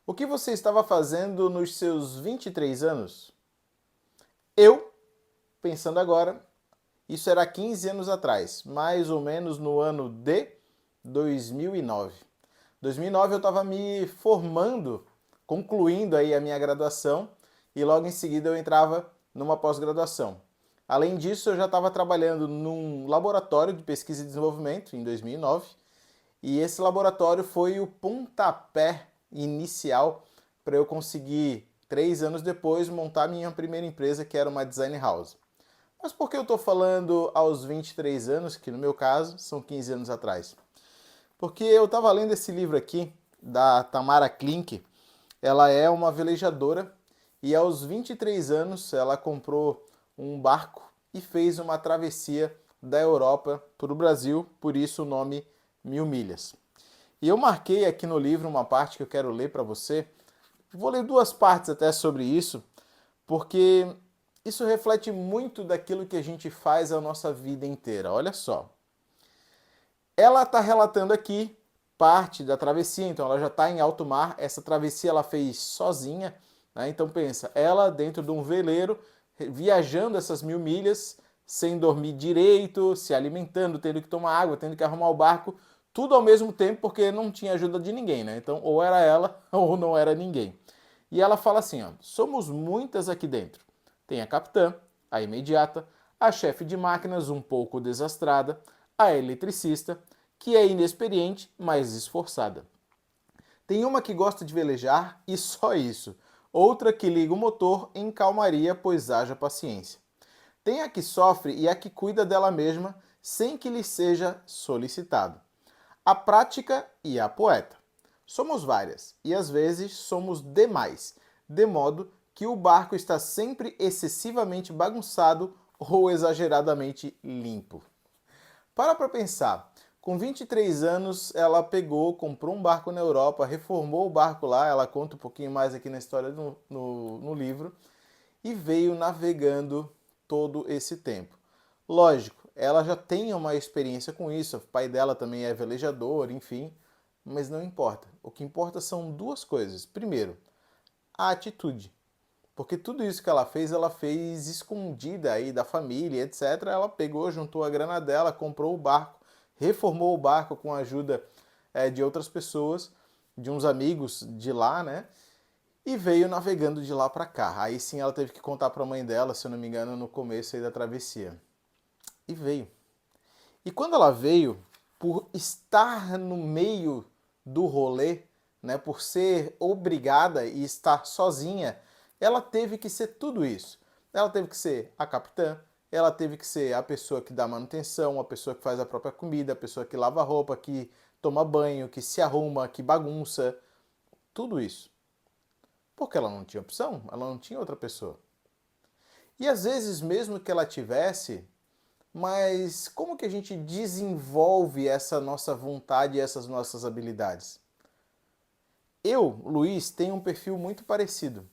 O que você estava fazendo nos seus 23 anos? Eu, pensando agora, isso era 15 anos atrás, mais ou menos no ano de 2009. 2009 eu estava me formando, concluindo aí a minha graduação e logo em seguida eu entrava numa pós-graduação. Além disso, eu já estava trabalhando num laboratório de pesquisa e desenvolvimento em 2009 e esse laboratório foi o pontapé inicial para eu conseguir, 3 anos depois, montar minha primeira empresa, que era uma design house. Mas por que eu estou falando aos 23 anos, que no meu caso são 15 anos atrás? Porque eu estava lendo esse livro aqui, da Tamara Klink. Ela é uma velejadora e aos 23 anos ela comprou um barco e fez uma travessia da Europa para o Brasil, por isso o nome 1000 milhas. E eu marquei aqui no livro uma parte que eu quero ler para você. Vou ler duas partes até sobre isso, porque isso reflete muito daquilo que a gente faz a nossa vida inteira. Olha só. Ela está relatando aqui parte da travessia, então ela já está em alto mar. Essa travessia ela fez sozinha, né? Então pensa, ela dentro de um veleiro, viajando essas 1000 milhas, sem dormir direito, se alimentando, tendo que tomar água, tendo que arrumar o barco, tudo ao mesmo tempo, porque não tinha ajuda de ninguém, né? Então ou era ela ou não era ninguém. E ela fala assim, ó, somos muitas aqui dentro. Tem a capitã, a imediata, a chefe de máquinas um pouco desastrada, a eletricista, que é inexperiente, mas esforçada. Tem uma que gosta de velejar e só isso. Outra que liga o motor em calmaria, pois haja paciência. Tem a que sofre e a que cuida dela mesma sem que lhe seja solicitado. A prática e a poeta. Somos várias e às vezes somos demais, de modo que o barco está sempre excessivamente bagunçado ou exageradamente limpo. Para pensar. Com 23 anos, ela pegou, comprou um barco na Europa, reformou o barco lá, ela conta um pouquinho mais aqui na história no livro, e veio navegando todo esse tempo. Lógico, ela já tem uma experiência com isso, o pai dela também é velejador, enfim, mas não importa. O que importa são duas coisas. Primeiro, a atitude. Porque tudo isso que ela fez escondida aí da família, etc. Ela pegou, juntou a grana dela, comprou o barco, reformou o barco com a ajuda de outras pessoas, de uns amigos de lá, né? E veio navegando de lá para cá. Aí sim ela teve que contar para a mãe dela, se eu não me engano, no começo aí da travessia. E veio. E quando ela veio, por estar no meio do rolê, né, por ser obrigada e estar sozinha, ela teve que ser tudo isso. Ela teve que ser a capitã, ela teve que ser a pessoa que dá manutenção, a pessoa que faz a própria comida, a pessoa que lava a roupa, que toma banho, que se arruma, que bagunça, tudo isso. Porque ela não tinha opção, ela não tinha outra pessoa. E às vezes, mesmo que ela tivesse, mas como que a gente desenvolve essa nossa vontade e essas nossas habilidades? Eu, Luiz, tenho um perfil muito parecido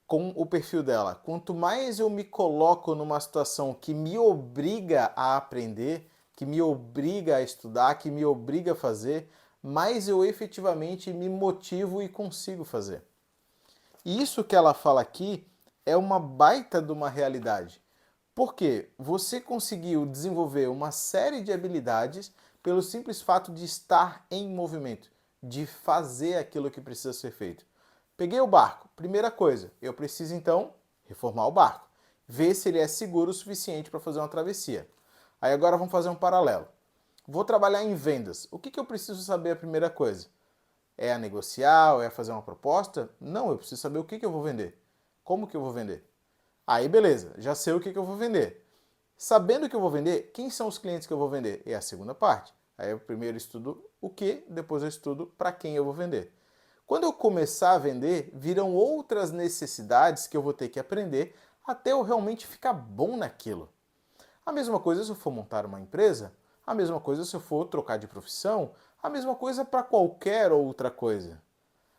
com o perfil dela. Quanto mais eu me coloco numa situação que me obriga a aprender, que me obriga a estudar, que me obriga a fazer, mais eu efetivamente me motivo e consigo fazer. E isso que ela fala aqui é uma baita de uma realidade. Porque você conseguiu desenvolver uma série de habilidades pelo simples fato de estar em movimento, de fazer aquilo que precisa ser feito. Peguei o barco. Primeira coisa, eu preciso então reformar o barco, ver se ele é seguro o suficiente para fazer uma travessia. Aí agora vamos fazer um paralelo. Vou trabalhar em vendas. O que eu preciso saber a primeira coisa? É a negociar, ou é a fazer uma proposta? Não, eu preciso saber o que eu vou vender. Como que eu vou vender? Aí beleza, já sei o que eu vou vender. Sabendo o que eu vou vender, quem são os clientes que eu vou vender? É a segunda parte. Aí eu primeiro estudo o que, depois eu estudo para quem eu vou vender. Quando eu começar a vender, virão outras necessidades que eu vou ter que aprender até eu realmente ficar bom naquilo. A mesma coisa se eu for montar uma empresa, a mesma coisa se eu for trocar de profissão, a mesma coisa para qualquer outra coisa.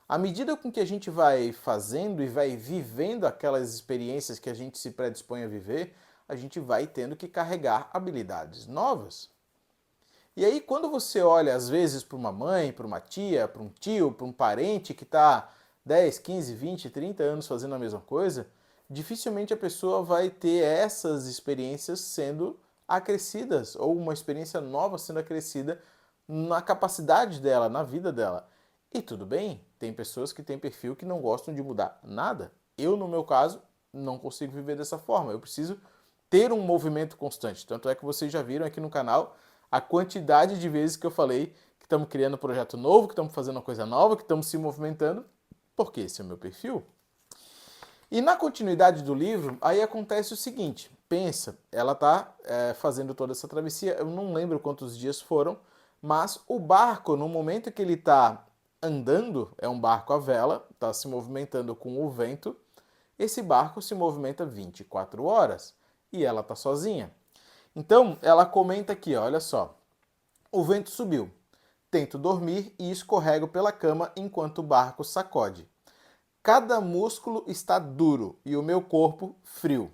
À medida com que a gente vai fazendo e vai vivendo aquelas experiências que a gente se predispõe a viver, a gente vai tendo que carregar habilidades novas. E aí, quando você olha, às vezes, para uma mãe, para uma tia, para um tio, para um parente que está 10, 15, 20, 30 anos fazendo a mesma coisa, dificilmente a pessoa vai ter essas experiências sendo acrescidas, ou uma experiência nova sendo acrescida na capacidade dela, na vida dela. E tudo bem, tem pessoas que têm perfil que não gostam de mudar nada. Eu, no meu caso, não consigo viver dessa forma. Eu preciso ter um movimento constante. Tanto é que vocês já viram aqui no canal a quantidade de vezes que eu falei que estamos criando um projeto novo, que estamos fazendo uma coisa nova, que estamos se movimentando, porque esse é o meu perfil. E na continuidade do livro, aí acontece o seguinte, pensa, ela está fazendo toda essa travessia, eu não lembro quantos dias foram, mas o barco, no momento que ele está andando, é um barco à vela, está se movimentando com o vento, esse barco se movimenta 24 horas e ela está sozinha. Então, ela comenta aqui, olha só, o vento subiu, tento dormir e escorrego pela cama enquanto o barco sacode. Cada músculo está duro e o meu corpo frio.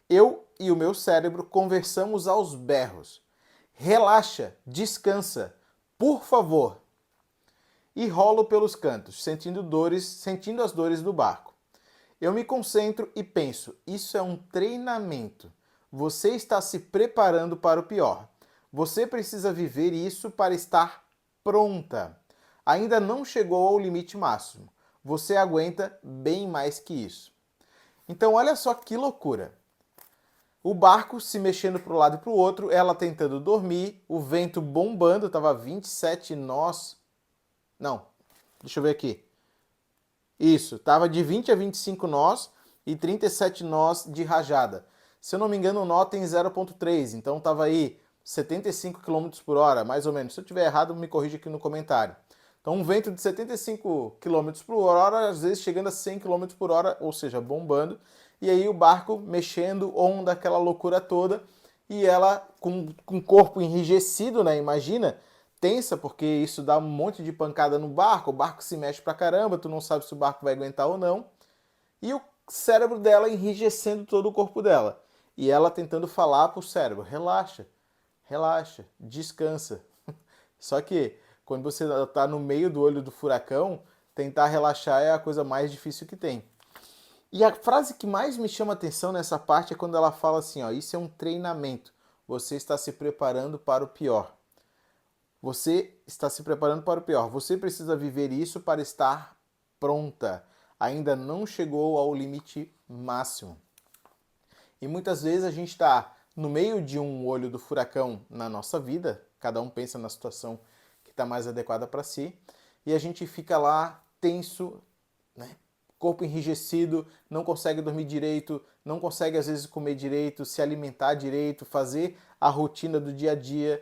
Eu e o meu cérebro conversamos aos berros. Relaxa, descansa, por favor. E rolo pelos cantos, sentindo as dores do barco. Eu me concentro e penso, isso é um treinamento. Você está se preparando para o pior. Você precisa viver isso para estar pronta. Ainda não chegou ao limite máximo. Você aguenta bem mais que isso. Então olha só que loucura. O barco se mexendo para um lado e para o outro, ela tentando dormir, o vento bombando, estava 27 nós. Não, deixa eu ver aqui. Isso, estava de 20 a 25 nós e 37 nós de rajada. Se eu não me engano, o nó tem 0,3, então estava aí 75 km por hora, mais ou menos. Se eu estiver errado, me corrija aqui no comentário. Então, um vento de 75 km por hora, às vezes chegando a 100 km por hora, ou seja, bombando. E aí o barco mexendo, onda, aquela loucura toda. E ela com o corpo enrijecido, né? Imagina, tensa, porque isso dá um monte de pancada no barco. O barco se mexe pra caramba, tu não sabe se o barco vai aguentar ou não. E o cérebro dela enrijecendo todo o corpo dela. E ela tentando falar pro cérebro, relaxa, relaxa, descansa. Só que quando você está no meio do olho do furacão, tentar relaxar é a coisa mais difícil que tem. E a frase que mais me chama atenção nessa parte é quando ela fala assim, ó, isso é um treinamento. Você está se preparando para o pior. Você está se preparando para o pior. Você precisa viver isso para estar pronta. Ainda não chegou ao limite máximo. E muitas vezes a gente está no meio de um olho do furacão na nossa vida, cada um pensa na situação que está mais adequada para si, e a gente fica lá tenso, né? Corpo enrijecido, não consegue dormir direito, não consegue às vezes comer direito, se alimentar direito, fazer a rotina do dia a dia,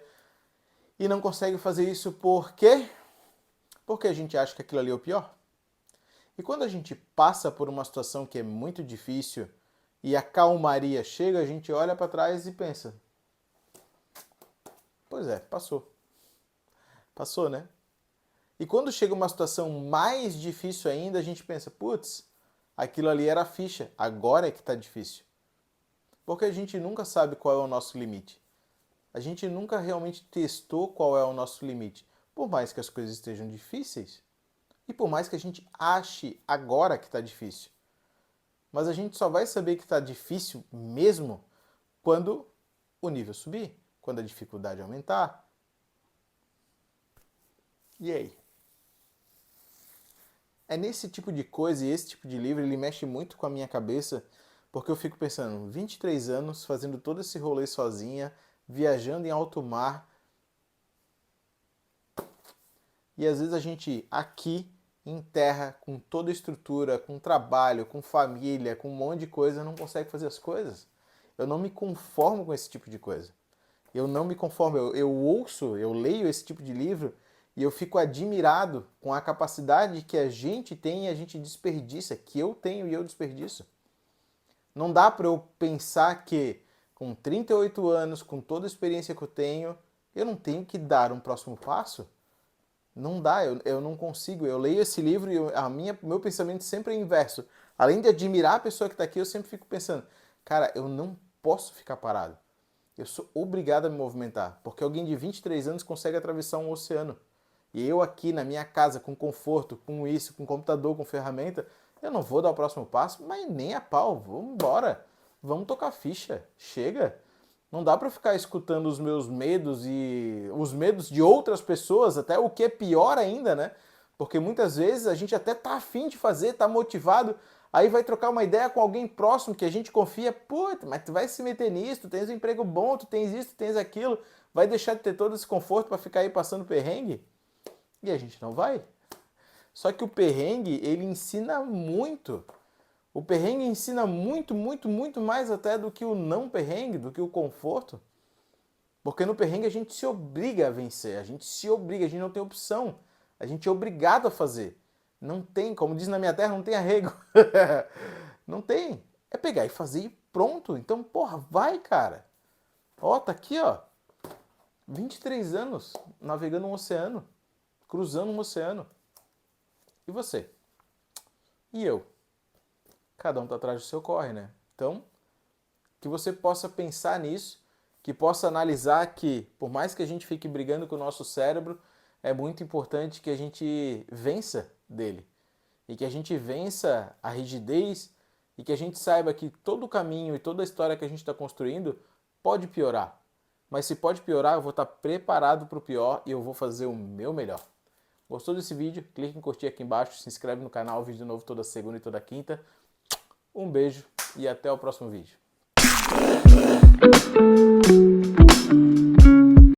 e não consegue fazer isso por quê? Porque a gente acha que aquilo ali é o pior. E quando a gente passa por uma situação que é muito difícil, e a calmaria chega, a gente olha para trás e pensa, pois é, passou. Passou, né? E quando chega uma situação mais difícil ainda, a gente pensa, putz, aquilo ali era a ficha, agora é que está difícil. Porque a gente nunca sabe qual é o nosso limite. A gente nunca realmente testou qual é o nosso limite. Por mais que as coisas estejam difíceis, e por mais que a gente ache agora que está difícil. Mas a gente só vai saber que está difícil mesmo quando o nível subir, quando a dificuldade aumentar. E aí? É nesse tipo de coisa e esse tipo de livro, ele mexe muito com a minha cabeça, porque eu fico pensando, 23 anos fazendo todo esse rolê sozinha, viajando em alto mar, e às vezes a gente aqui em terra, com toda a estrutura, com trabalho, com família, com um monte de coisa, não consegue fazer as coisas. Eu não me conformo com esse tipo de coisa. Eu não me conformo. Eu ouço, eu leio esse tipo de livro e eu fico admirado com a capacidade que a gente tem e a gente desperdiça, que eu tenho e eu desperdiço. Não dá para eu pensar que com 38 anos, com toda a experiência que eu não tenho que dar um próximo passo. Não dá, eu não consigo. Eu leio esse livro e meu pensamento sempre é inverso. Além de admirar a pessoa que está aqui, eu sempre fico pensando, cara, eu não posso ficar parado. Eu sou obrigado a me movimentar, porque alguém de 23 anos consegue atravessar um oceano. e eu aqui na minha casa com conforto, com isso, com computador, com ferramenta, eu não vou dar o próximo passo, mas nem a pau, vamos embora. Vamos tocar ficha, chega. Não dá para ficar escutando os meus medos e os medos de outras pessoas, até o que é pior ainda, né? Porque muitas vezes a gente até tá afim de fazer, tá motivado, aí vai trocar uma ideia com alguém próximo que a gente confia, puta, mas tu vai se meter nisso, tu tens um emprego bom, tu tens isso, tu tens aquilo, vai deixar de ter todo esse conforto para ficar aí passando perrengue? E a gente não vai. Só que o perrengue, ele ensina muito. O perrengue ensina muito, muito, muito mais até do que o não perrengue, do que o conforto. Porque no perrengue a gente se obriga a vencer, a gente se obriga, a gente não tem opção. A gente é obrigado a fazer. Não tem, como diz na minha terra, não tem arrego. Não tem. É pegar e fazer e pronto. Então, porra, vai, cara. Ó, tá aqui, ó. 23 anos navegando um oceano, cruzando um oceano. E você? E eu? Cada um tá atrás do seu corre, né? Então, que você possa pensar nisso, que possa analisar que, por mais que a gente fique brigando com o nosso cérebro, é muito importante que a gente vença dele. E que a gente vença a rigidez e que a gente saiba que todo o caminho e toda a história que a gente está construindo pode piorar. Mas se pode piorar, eu vou estar preparado para o pior e eu vou fazer o meu melhor. Gostou desse vídeo? Clique em curtir aqui embaixo, se inscreve no canal, vídeo novo toda segunda e toda quinta. Um beijo e até o próximo vídeo.